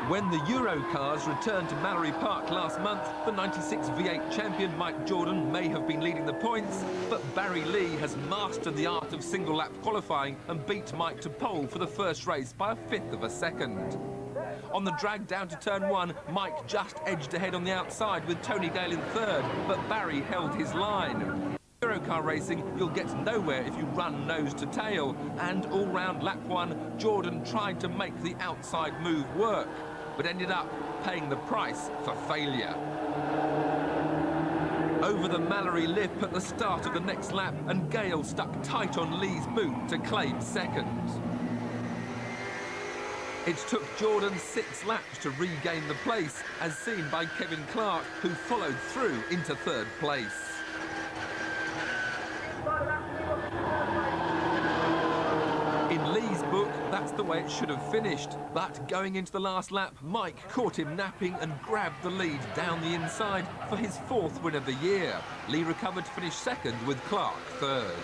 When the Eurocars returned to Mallory Park last month, the 96 V8 champion Mike Jordan may have been leading the points, but Barry Lee has mastered the art of single-lap qualifying and beat Mike to pole for the first race by 1/5 of a second. On the drag down to turn 1, Mike just edged ahead on the outside with Tony Gale in 3rd, but Barry held his line. Eurocar racing, you'll get nowhere if you run nose to tail, and all round lap 1, Jordan tried to make the outside move work, but ended up paying the price for failure. Over the Mallory lip at the start of the next lap, and Gale stuck tight on Lee's boot to claim second. It took Jordan 6 laps to regain the place, as seen by Kevin Clark, who followed through into 3rd place. In Lee's book, that's the way it should have finished. But going into the last lap, Mike caught him napping and grabbed the lead down the inside for his 4th win of the year. Lee recovered to finish 2nd with Clark 3rd.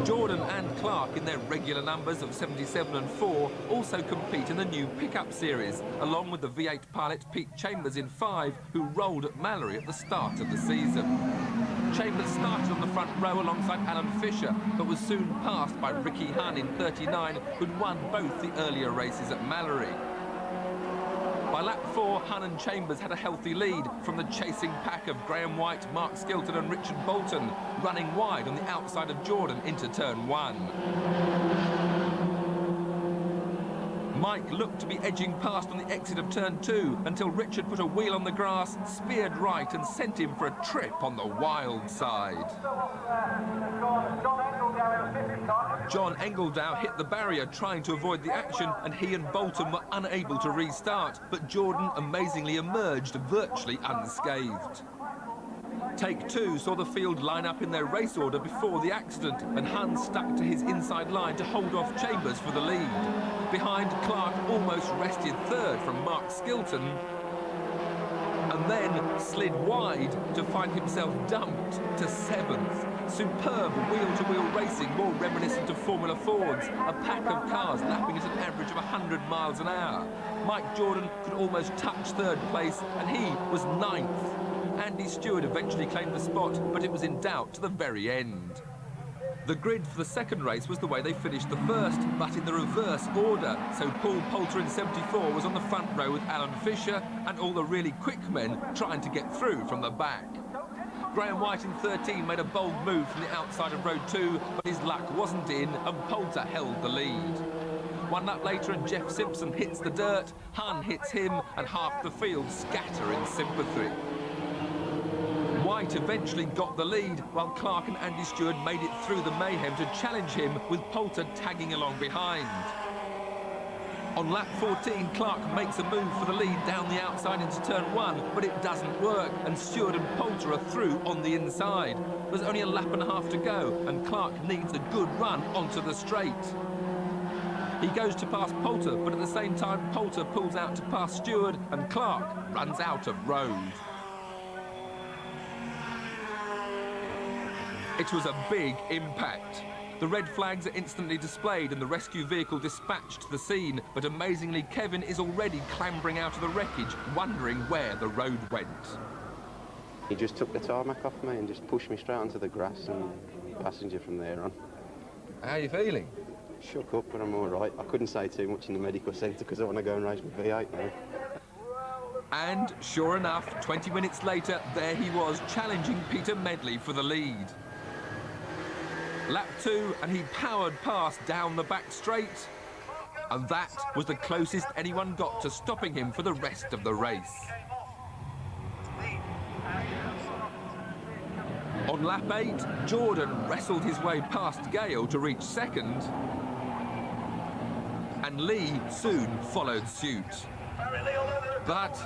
Jordan and Clark, in their regular numbers of 77 and 4, also compete in the new pickup series, along with the V8 pilot Pete Chambers in 5, who rolled at Mallory at the start of the season. Chambers started on the front row alongside Alan Fisher, but was soon passed by Ricky Hunn in 39, who'd won both the earlier races at Mallory. By lap 4, Hunn and Chambers had a healthy lead from the chasing pack of Graham White, Mark Skilton and Richard Bolton, running wide on the outside of Jordan into turn 1. Mike looked to be edging past on the exit of turn 2 until Richard put a wheel on the grass, speared right and sent him for a trip on the wild side. John Engledow hit the barrier trying to avoid the action, and he and Bolton were unable to restart, but Jordan amazingly emerged virtually unscathed. Take 2 saw the field line up in their race order before the accident, and Hunn stuck to his inside line to hold off Chambers for the lead. Behind, Clark almost rested 3rd from Mark Skilton, and then slid wide to find himself dumped to 7th. Superb wheel-to-wheel racing, more reminiscent of Formula Fords, a pack of cars lapping at an average of 100 miles an hour. Mike Jordan could almost touch 3rd place, and he was 9th. Andy Stewart eventually claimed the spot, but it was in doubt to the very end. The grid for the second race was the way they finished the first, but in the reverse order. So Paul Poulter in 74 was on the front row with Alan Fisher, and all the really quick men trying to get through from the back. Graham White in 13 made a bold move from the outside of road 2, but his luck wasn't in, and Poulter held the lead. 1 lap later, and Jeff Simpson hits the dirt, Hunn hits him, and half the field scatter in sympathy. White eventually got the lead, while Clark and Andy Stewart made it through the mayhem to challenge him, with Poulter tagging along behind. On lap 14, Clark makes a move for the lead down the outside into turn 1, but it doesn't work, and Stewart and Poulter are through on the inside. There's only a lap and a half to go, and Clark needs a good run onto the straight. He goes to pass Poulter, but at the same time, Poulter pulls out to pass Stewart, and Clark runs out of road. It was a big impact. The red flags are instantly displayed and the rescue vehicle dispatched to the scene, but amazingly Kevin is already clambering out of the wreckage, wondering where the road went. He just took the tarmac off me and just pushed me straight onto the grass, and passenger from there on. How are you feeling? Shook up, but I'm all right. I couldn't say too much in the medical centre because I want to go and race my V8 now. And sure enough, 20 minutes later, there he was challenging Peter Medley for the lead. Lap 2, and he powered past down the back straight. And that was the closest anyone got to stopping him for the rest of the race. On lap 8, Jordan wrestled his way past Gale to reach 2nd. And Lee soon followed suit. But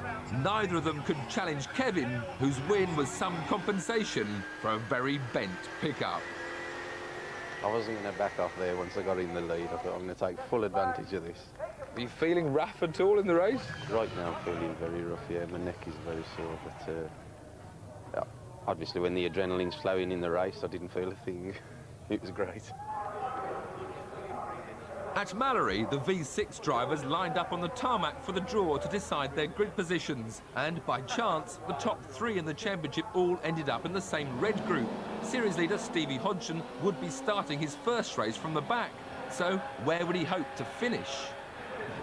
neither of them could challenge Kevin, whose win was some compensation for a very bent pickup. I wasn't going to back off there once I got in the lead. I thought I'm going to take full advantage of this. Are you feeling rough at all in the race? Right now I'm feeling very rough, yeah. My neck is very sore, but yeah, obviously when the adrenaline's flowing in the race, I didn't feel a thing. It was great. At Mallory, the V6 drivers lined up on the tarmac for the draw to decide their grid positions. And by chance, the top 3 in the championship all ended up in the same red group. Series leader Stevie Hodgson would be starting his first race from the back. So where would he hope to finish?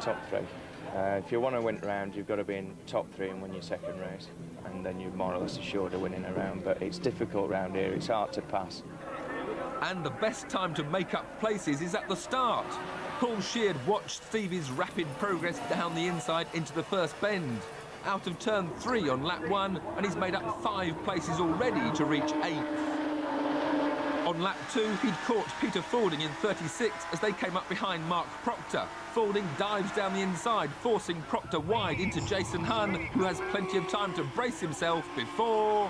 Top 3. If you want to win round, you've got to be in top 3 and win your second race. And then you're more or less assured of winning a round. But it's difficult round here, it's hard to pass. And the best time to make up places is at the start. Paul Sheard watched Stevie's rapid progress down the inside into the first bend. Out of turn 3 on lap 1, and he's made up 5 places already to reach 8th. On lap 2, he'd caught Peter Fording in 36 as they came up behind Mark Proctor. Fording dives down the inside, forcing Proctor wide into Jason Hunn, who has plenty of time to brace himself before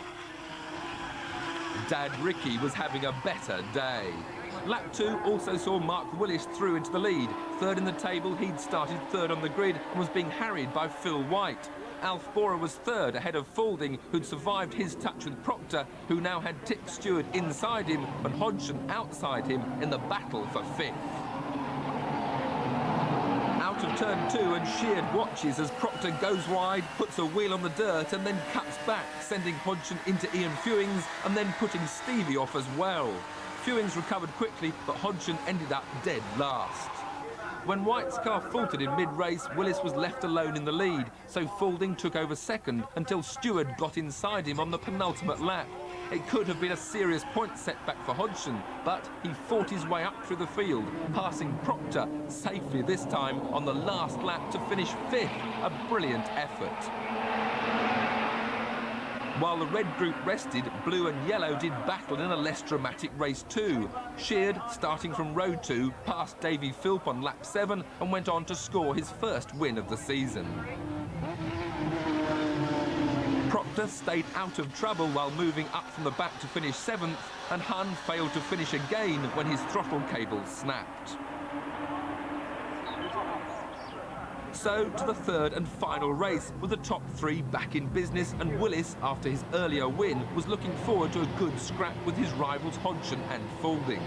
Dad Ricky was having a better day. Lap 2 also saw Mark Willis through into the lead. Third in the table, he'd started third on the grid and was being harried by Phil White. Alf Borer was third, ahead of Fording, who'd survived his touch with Proctor, who now had Tick Stewart inside him and Hodgson outside him in the battle for 5th. Out of turn 2, and Sheard watches as Proctor goes wide, puts a wheel on the dirt and then cuts back, sending Hodgson into Ian Fewings and then putting Stevie off as well. Fewings recovered quickly, but Hodgson ended up dead last. When White's car faltered in mid-race, Willis was left alone in the lead, so Fording took over second until Stewart got inside him on the penultimate lap. It could have been a serious point setback for Hodgson, but he fought his way up through the field, passing Proctor safely this time on the last lap to finish 5th, a brilliant effort. While the red group rested, blue and yellow did battle in a less dramatic race too. Sheard, starting from row 2, passed Davy Philp on lap 7 and went on to score his first win of the season. Proctor stayed out of trouble while moving up from the back to finish 7th, and Hunn failed to finish again when his throttle cable snapped. So to the third and final race, with the top 3 back in business, and Willis, after his earlier win, was looking forward to a good scrap with his rivals Hodgson and Fording.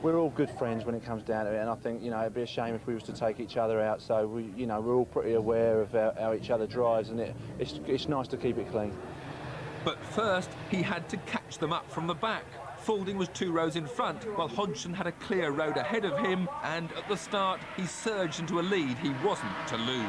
We're all good friends when it comes down to it, and I think, you know, it'd be a shame if we was to take each other out. So we, you know, we're all pretty aware of how each other drives, and it's nice to keep it clean. But first, he had to catch them up from the back. Fording was 2 rows in front, while Hodgson had a clear road ahead of him, and at the start, he surged into a lead he wasn't to lose.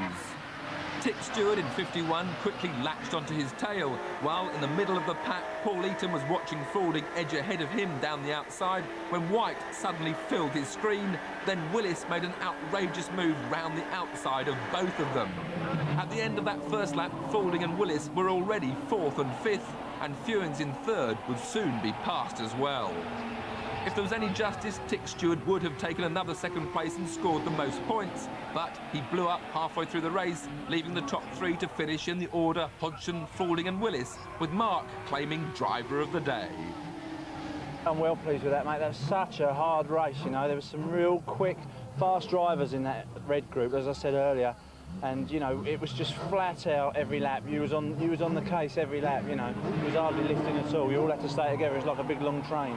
Tick Stewart in 51 quickly latched onto his tail, while in the middle of the pack, Paul Eaton was watching Fording edge ahead of him down the outside when White suddenly filled his screen. Then Willis made an outrageous move round the outside of both of them. At the end of that first lap, Fording and Willis were already 4th and 5th, and Fewings in 3rd would soon be passed as well. If there was any justice, Tick Stewart would have taken another 2nd place and scored the most points, but he blew up halfway through the race, leaving the top 3 to finish in the order Hodgson, Fording and Willis, with Mark claiming driver of the day. I'm well pleased with that, mate. That was such a hard race, you know. There were some real quick, fast drivers in that red group, as I said earlier. And, you know, it was just flat out every lap. You was on the case every lap, you know. It was hardly lifting at all. You all had to stay together. It was like a big, long train.